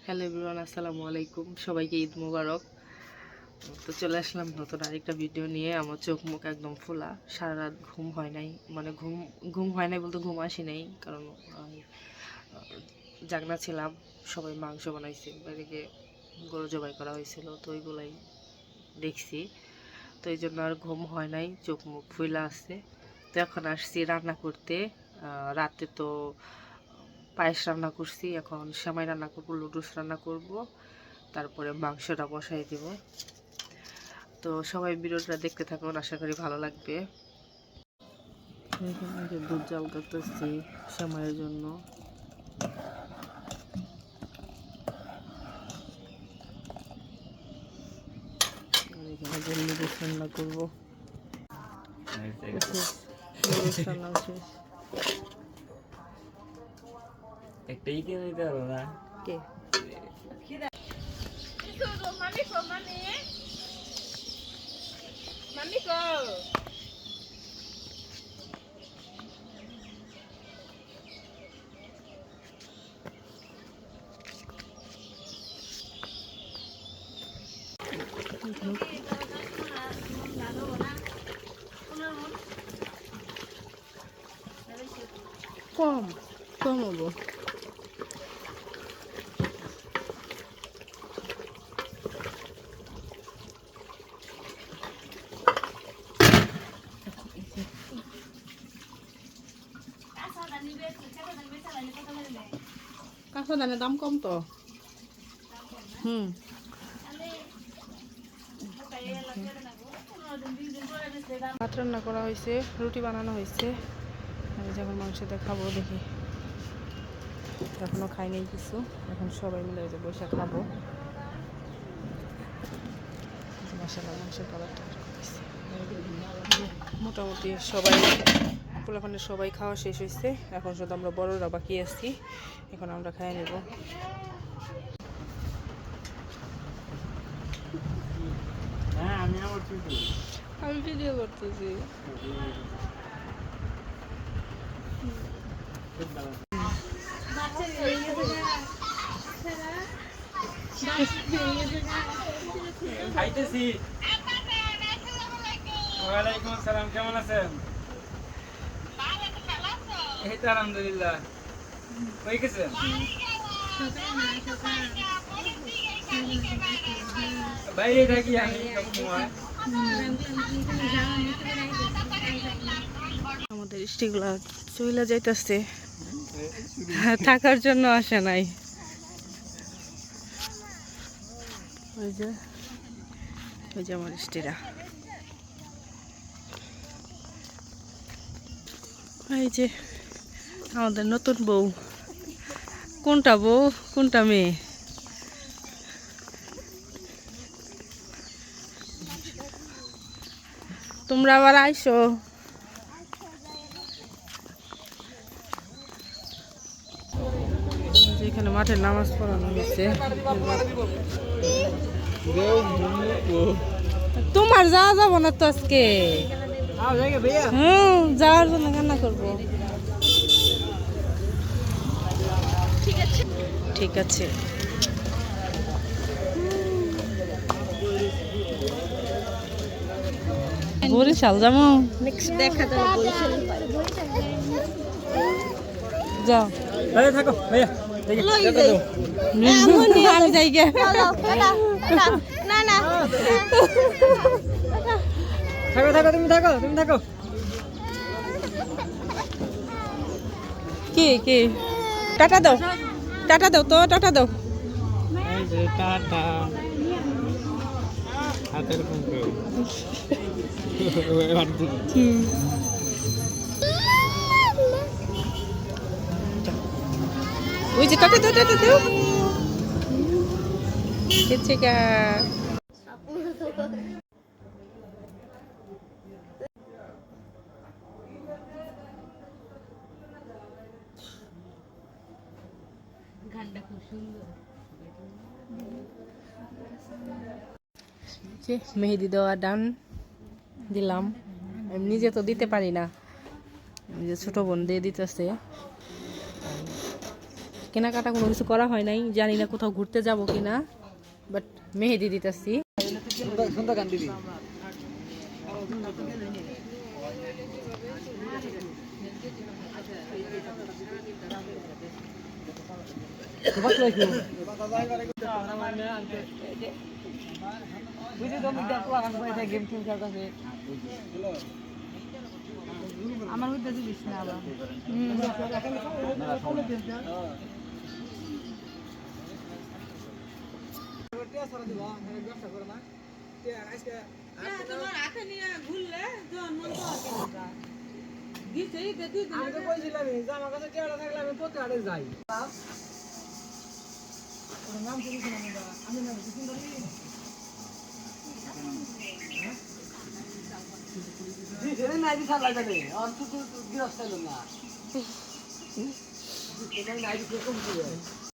Hello everyone, আসসালামু আলাইকুম। সবাইকে ঈদ মোবারক। তো চলে আসলাম নতুন আরেকটা ভিডিও নিয়ে। আমার চোখ মুখ একদম ফোলা, সারা রাত ঘুম হয় নাই। মানে ঘুম হয় নাই বলতে ঘুম আসি নাই, কারণ জাগনা ছিলাম। সবাই মাংস বানাইছে, বাড়িতে গরু জবাই করা হয়েছিল, তো ওইগুলাই দেখছি। তো এই জন্য আর ঘুম হয় নাই, চোখ মুখ ফুলা আছে। তো এখন আসছি রান্না করতে। রাতে তো পায়েস রান্না করছি, এখন সেমাই রান্না করবো, লুডুস রান্না করব, তারপরে মাংসটা বসাই দিব। তো সবাই ভিডিওটা দেখতে থাকুন, আশা করি ভালো লাগবে। এখানে যে দুধ জাল করতেছি সেমাইয়ের জন্য। এখানে যে লুডুস রান্না করবো, লুডুস রান্না শেষ। একটাই দিয়ে দিতে পারো না কে মামি কো কম কম হবো। কাঁচা ধানের দাম কম তো। ভাত রান্না করা হয়েছে, রুটি বানানো হয়েছে। আমি যখন মাংস দেখাবো দেখি, এখনো খাই নাই কিছু। এখন সবাই মিলে যে বসে খাবো। মশলা মাংসের কালারটা মোটামুটি সবাই পোলাপানের সবাই খাওয়া শেষ হয়েছে। এখন শুধু আমরা বড়রা বাকি আছি, এখন আমরা খাই নেব। আমি ভিডিও করতেছি। খাইতেছি। ওয়ালাইকুম আসসালাম, কেমন আছেন? এই তো আলহামদুলিল্লাহ। হয়ে গেছে? বাইরে থাকি আমি সবসময়। আমাদের স্টিকগুলা চইলা যাইতেছে, থাকার জন্য আসে নাই। ওই যে আমার স্টিরা, এই যে আমাদের নতুন বউ। কোনটা বউ কোনটা মেয়ে? তোমরা আবার আইসো। এখানে মাঠে নামাজ পড়ানো হয়েছে। তোমার যাওয়া যাবো না তো আজকে। যাওয়ার জন্য কান্না করবো। ঠিক আছে। বরিশাল যাবো, যাও। থাকো ভাইয়া, আমি যাই গে। থাকো থাকো, তুমি থাকো, তুমি থাকো। কি কি টাটা দাও, টাটা দাও তো, টাটা দাও। টাটা হাতের ওই যে টাটা দাও, টাটা দাও। চিকা মেহেদি দেওয়া ডান দিলাম। আমি নিজে তো দিতে পারি না, যে ছোট বোন দিয়ে দিতেছে। কেনাকাটা কোনো কিছু করা হয় নাই, জানি না কোথাও ঘুরতে যাব কিনা, বাট মেহেদি দিতেছি। সুন্দর গান দিবি আমার মধ্যে দিস না আবার তোমার হাতে নিয়ে ঘুরলে যখন মন পাওয়া দিছে তুই আমি তো কইছিলাম যে আমার কাছে টিয়াটা থাকলে আমি প্রতি হাটে যাই ওর নাম কি ছিল আমি নাম কি সুন্দরী দিছে না দিছা লাগালে আর তুই গিরস্ত হলো না এটা নাই দিছে কম দিবে